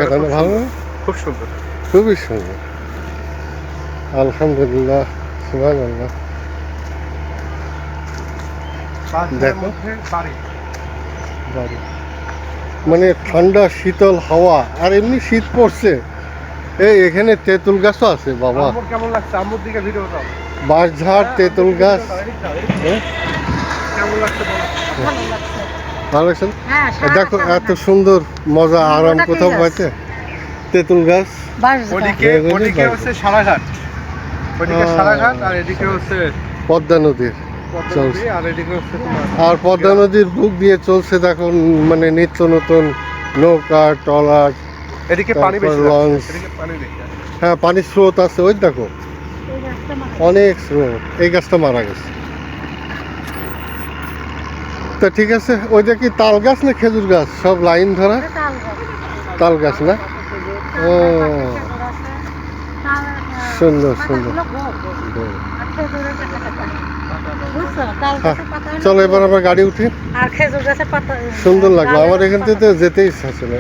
ভালো না? খুব সুন্দর। খুবই সুন্দর। আলহামদুলিল্লাহ, সুবহানাল্লাহ। দেখো বাড়ি। বাড়ি। মানে ঠান্ডা শীতল হাওয়া আর এমনি শীত পড়ছে। এই এখানে তেঁতুল গাছও আছে বাবা। আম্মুর কেমন লাগছে? আম্মুর দিকে ভিডিও দাও। বাঁশঝাড়, তেঁতুল গাছ। হ্যাঁ? কেমন লাগছে বলো? ভালো লাগছে। ভালো লাগছে না? হ্যাঁ, দেখো সারা এত সুন্দর মজা আরাম ওটা কি কোথাও গাছ? পাইতে। তেঁতুল গাছ। ওদিকে বেগুনি ওদিকে বাড়ি। হচ্ছে সারাঘাট। ওদিকে সারাঘাট আর এদিকে হচ্ছে পদ্মা নদীর পদ্মা চলছে। নদী আর এদিকে হচ্ছে তোমার আর পদ্মা নদীর বুক দিয়ে চলছে দেখুন, মানে নিত্য নতুন নৌকা ট্রলার, এদিকে পানি তারপর বেশি লঞ্চ। লাগছে। এদিকে পানি বেশি আছে। হ্যাঁ, পানির স্রোত আছে ওই দেখো, এই গাছটা মারা অনেক স্রোত। এই গাছটা মারা গেছে। তা ঠিক আছে, ওইটা কি তাল গাছ না খেজুর গাছ? সব লাইন ধরা গেছে, তাল গাছ। তাল গাছ না? তাল ও গাছ, পাশে খেজুর আছে। সুন্দর সুন্দর। পাতাগুলো গোল গোল। আর খেজুরের পাতা। বুঝছো? তাল হ্যাঁ, গাছের পাতা হলো চলো এবার গোল। আমরা গাড়ি উঠি। আর খেজুর গাছের পাতা সুন্দর লাগলো তাল আমার, গাছের এখান পাতা থেকে যেতে ইচ্ছা ছিল।